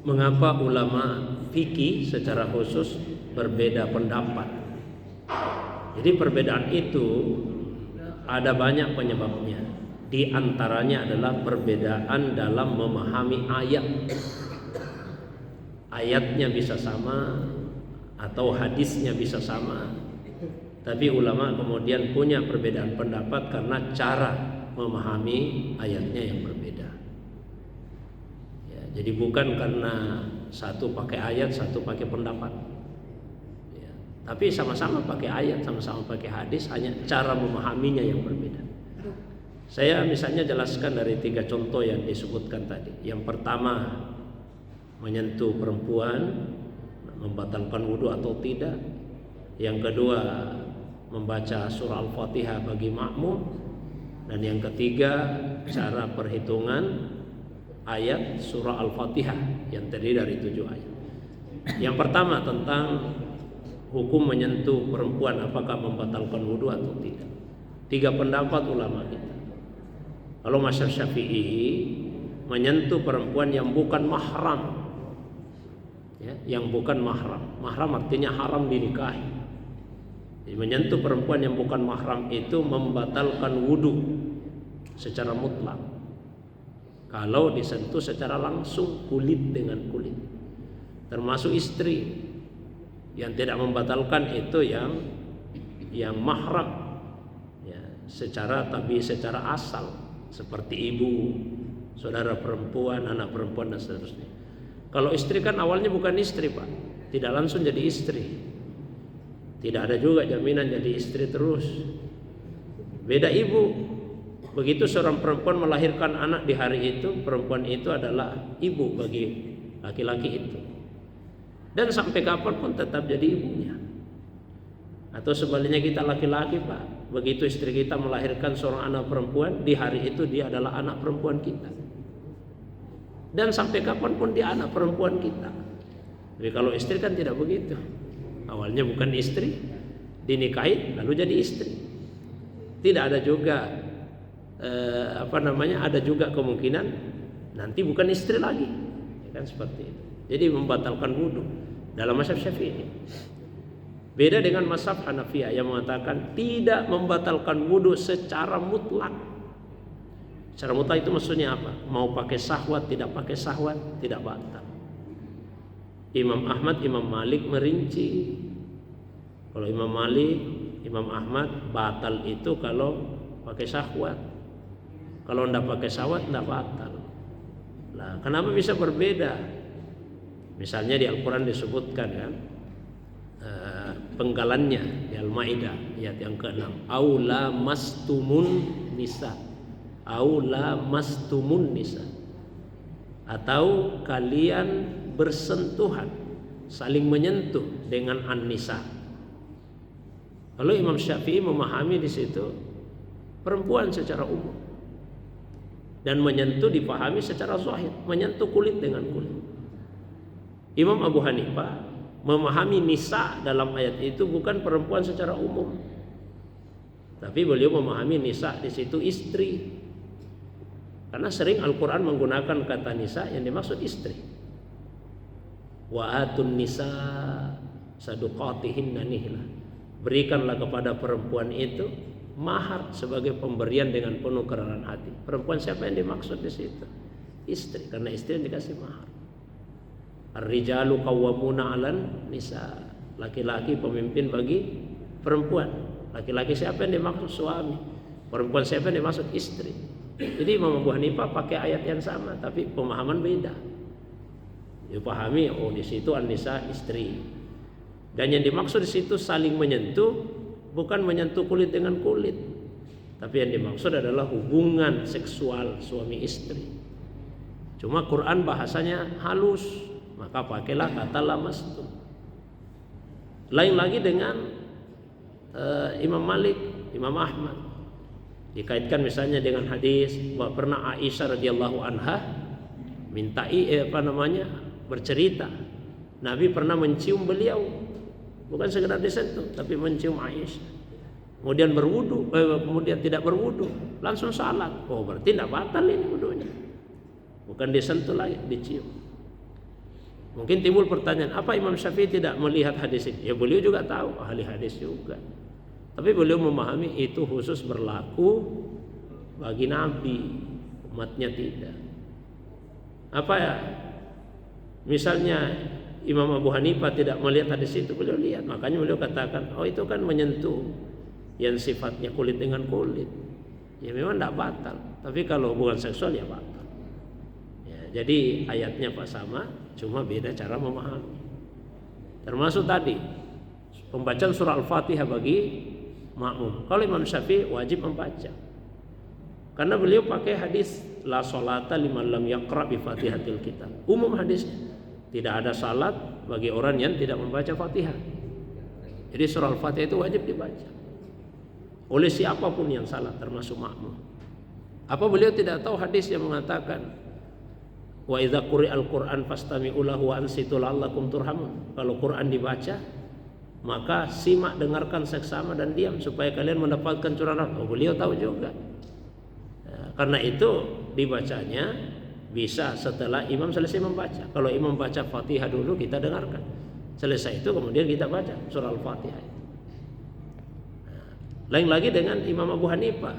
Mengapa ulama fikih secara khusus berbeda pendapat? Jadi perbedaan itu ada banyak penyebabnya. Di antaranya adalah perbedaan dalam memahami ayat. Ayatnya bisa sama atau hadisnya bisa sama, tapi ulama kemudian punya perbedaan pendapat karena cara memahami ayatnya yang berbeda. Jadi bukan karena satu pakai ayat, satu pakai pendapat, ya. Tapi sama-sama pakai ayat, sama-sama pakai hadis, hanya cara memahaminya yang berbeda. Saya misalnya jelaskan dari 3 contoh yang disebutkan tadi. Yang pertama, menyentuh perempuan membatalkan wudhu atau tidak. Yang kedua, membaca surah Al-Fatihah bagi makmum. Dan yang ketiga, cara perhitungan ayat surah Al-Fatihah yang terdiri dari 7 ayat. Yang pertama tentang hukum menyentuh perempuan, apakah membatalkan wudhu atau tidak. 3 pendapat ulama kita. Kalau mazhab Syafi'i, menyentuh perempuan yang bukan mahram, ya, yang bukan mahram. Mahram artinya haram dinikahi. Jadi menyentuh perempuan yang bukan mahram itu membatalkan wudhu secara mutlak. Kalau disentuh secara langsung kulit dengan kulit, termasuk istri. Yang tidak membatalkan itu yang mahram, ya, secara asal, seperti ibu, saudara perempuan, anak perempuan dan seterusnya. Kalau istri kan awalnya bukan istri, Pak, tidak langsung jadi istri. Tidak ada juga jaminan jadi istri terus. Beda ibu. Begitu seorang perempuan melahirkan anak di hari itu, perempuan itu adalah ibu bagi laki-laki itu. Dan sampai kapanpun tetap jadi ibunya. Atau sebaliknya kita laki-laki, Pak, begitu istri kita melahirkan seorang anak perempuan, di hari itu dia adalah anak perempuan kita. Dan sampai kapanpun dia anak perempuan kita. Tapi kalau istri kan tidak begitu. Awalnya bukan istri, dinikahi lalu jadi istri. Tidak ada juga ada juga kemungkinan nanti bukan istri lagi, ya kan, seperti itu. Jadi membatalkan wudhu dalam mazhab Syafi'i. Beda dengan mazhab Hanafiyah yang mengatakan tidak membatalkan wudhu secara mutlak. Secara mutlak itu maksudnya apa? Mau pakai syahwat, tidak pakai syahwat, tidak batal. Imam Ahmad, Imam Malik merinci. Kalau Imam Malik, Imam Ahmad, batal itu kalau pakai syahwat. Kalau tidak pakai syahwat, tidak batal. Nah, kenapa bisa berbeda? Misalnya di Al-Quran disebutkan kan, penggalannya di Al-Maidah ayat yang ke-6, aula mastumun nisa, aula mastumun nisa, atau kalian bersentuhan, saling menyentuh dengan an-nisa. Lalu Imam Syafi'i memahami di situ perempuan secara umum, dan menyentuh dipahami secara zahir, menyentuh kulit dengan kulit. Imam Abu Hanifah memahami nisa dalam ayat itu bukan perempuan secara umum, tapi beliau memahami nisa di situ istri, karena sering Al-Quran menggunakan kata nisa yang dimaksud istri. Wa atun nisa saduqatihinna nihla, berikanlah kepada perempuan itu mahar sebagai pemberian dengan penuh kerelaan hati. Perempuan siapa yang dimaksud di situ? Istri, karena istri yang dikasih mahar. Ar-rijalu qawwamuna 'alan nisa, laki-laki pemimpin bagi perempuan. Laki-laki siapa yang dimaksud? Suami. Perempuan siapa yang dimaksud? Istri. Jadi Imam Abu Hanifah pakai ayat yang sama, tapi pemahaman beda. Dia pahami, oh di situ an-nisa istri. Dan yang dimaksud di situ saling menyentuh, bukan menyentuh kulit dengan kulit, tapi yang dimaksud adalah hubungan seksual suami istri. Cuma Quran bahasanya halus, maka pakailah kata lamastum. Lain lagi dengan Imam Malik, Imam Ahmad. Dikaitkan misalnya dengan hadis bahwa pernah Aisyah radhiyallahu anha bercerita, Nabi pernah mencium beliau, bukan sekedar disentuh, tapi mencium Aisyah. Kemudian berwudu, kemudian tidak berwudu, langsung salat. Oh, berarti tidak batal ini wudunya. Bukan disentuh lagi, dicium. Mungkin timbul pertanyaan, apa Imam Syafi'i tidak melihat hadis ini? Ya beliau juga tahu, ahli hadis juga. Tapi beliau memahami itu khusus berlaku bagi Nabi, umatnya tidak. Apa ya? Misalnya Imam Abu Hanifah tidak melihat hadis itu, beliau lihat. Makanya beliau katakan, oh itu kan menyentuh yang sifatnya kulit dengan kulit. Ya memang tidak batal. Tapi kalau hubungan seksual ya batal. Ya, jadi ayatnya Pak sama, cuma beda cara memahami. Termasuk tadi pembacaan surah Al-Fatihah bagi makmum. Kalau Imam Syafi'i wajib membaca. Karena beliau pakai hadis la sholata liman lam yaqra bi Fatihatil kitab. Umum hadisnya. Tidak ada salat bagi orang yang tidak membaca Fatihah. Jadi surah Al-Fatihah itu wajib dibaca oleh siapapun yang salat, termasuk makmum. Apa beliau tidak tahu hadis yang mengatakan wa idza quri'al Qur'an fastami'u lahu wa ansitu la'allakum turhamun. Kalau Quran dibaca, maka simak, dengarkan seksama dan diam supaya kalian mendapatkan curahan rahmat. Oh, beliau tahu juga. Ya, karena itu dibacanya bisa setelah imam selesai membaca. Kalau imam baca Fatihah dulu, kita dengarkan. Selesai itu kemudian kita baca surah Al-Fatihah itu. Nah, lain lagi dengan Imam Abu Hanifah.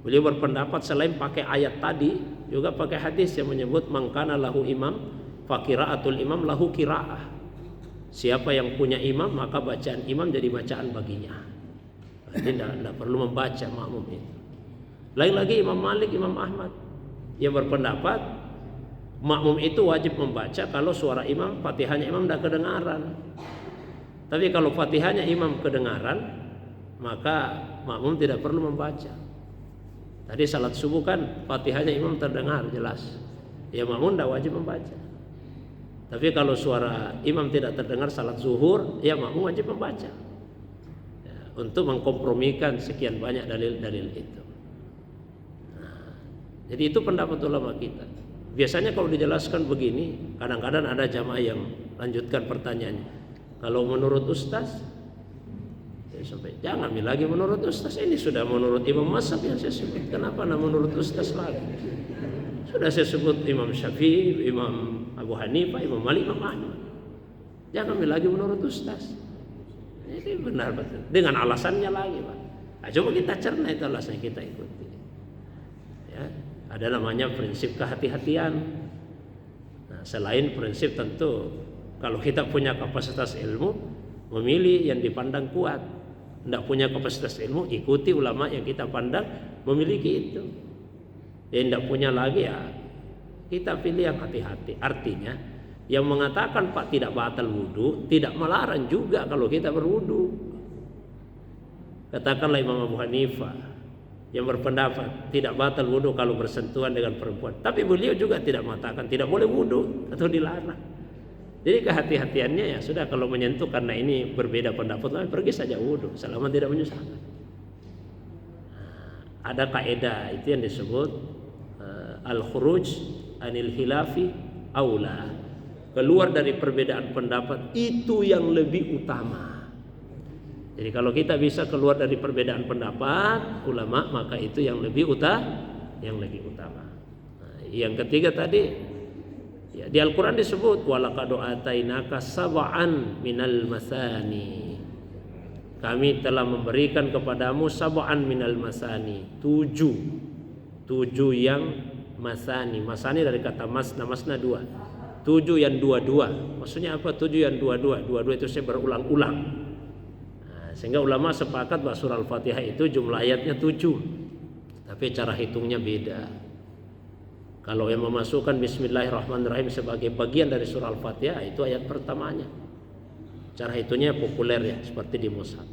Beliau berpendapat selain pakai ayat tadi, juga pakai hadis yang menyebut mangkana lahu imam fakiraatul imam lahu kiraah. Siapa yang punya imam, maka bacaan imam jadi bacaan baginya. Berarti tidak perlu membaca makmum itu. Lain lagi Imam Malik, Imam Ahmad yang berpendapat makmum itu wajib membaca kalau suara imam, Fatihahnya imam tidak kedengaran. Tapi kalau Fatihahnya imam kedengaran, maka makmum tidak perlu membaca. Tadi salat subuh kan Fatihahnya imam terdengar jelas, ya makmum tidak wajib membaca. Tapi kalau suara imam tidak terdengar salat zuhur, ya makmum wajib membaca. Ya, untuk mengkompromikan sekian banyak dalil-dalil itu. Jadi itu pendapat ulama kita. Biasanya kalau dijelaskan begini, kadang-kadang ada jamaah yang lanjutkan pertanyaannya. Kalau menurut ustaz, ya sampai jangan lagi menurut ustaz. Ini sudah menurut imam mazhab yang saya sebut. Kenapa menurut ustaz lagi? Sudah saya sebut Imam Syafi'i, Imam Abu Hanifah, Imam Malik, Imam Ahmad. Jangan lagi menurut ustaz. Ini benar betul. Dengan alasannya lagi, Pak. Nah, coba kita cerna itu alasannya, kita ikuti. Ya. Ada namanya prinsip kehati-hatian. Nah, selain prinsip tentu kalau kita punya kapasitas ilmu, memilih yang dipandang kuat. Tidak punya kapasitas ilmu, ikuti ulama yang kita pandang memiliki itu. Yang tidak punya lagi ya kita pilih yang hati-hati. Artinya yang mengatakan Pak tidak batal wudu, tidak melarang juga kalau kita berwudu. Katakanlah Imam Abu Hanifah yang berpendapat tidak batal wudu kalau bersentuhan dengan perempuan. Tapi beliau juga tidak mengatakan tidak boleh wudu atau dilarang. Jadi kehati-hatiannya ya sudah, kalau menyentuh karena ini berbeda pendapat, pergi saja wudu selama tidak menyusahkan. Ada kaidah itu yang disebut al-khuruj anil khilafi aula. Keluar dari perbedaan pendapat itu yang lebih utama. Jadi kalau kita bisa keluar dari perbedaan pendapat ulama, maka itu yang lebih utama. Nah, yang ketiga tadi, ya, di Al-Quran disebut walaqad atainaka sab'an minal masani. Kami telah memberikan kepadamu sab'an minal masani, tujuh yang masani. Masani dari kata masna dua. 7 yang dua-dua. Maksudnya apa 7 yang dua-dua? Dua-dua itu saya berulang-ulang. Sehingga ulama sepakat bahwa surah Al-Fatihah itu jumlah ayatnya 7, tapi cara hitungnya beda. Kalau yang memasukkan Bismillahirrahmanirrahim sebagai bagian dari surah Al-Fatihah, itu ayat pertamanya. Cara hitungnya populer ya, seperti di mushaf.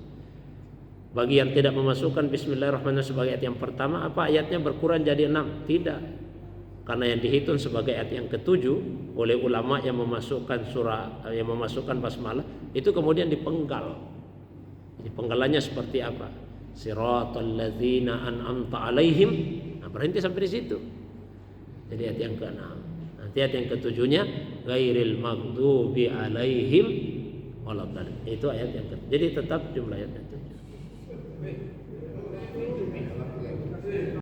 Bagi yang tidak memasukkan Bismillahirrahmanirrahim sebagai ayat yang pertama, apa ayatnya berkurang jadi 6? Tidak. Karena yang dihitung sebagai ayat yang ke-7 oleh ulama yang memasukkan yang memasukkan basmalah, itu kemudian dipenggal. Jadi penggalannya seperti apa? Siratal ladzina an'amta alaihim. Nah, berhenti sampai di situ. Jadi ayat yang ke-6. Nanti ayat yang ke-7-nya ghairil maghdubi alaihim waladdallin. Itu ayat yang ke-7. Jadi tetap jumlah ayatnya 7.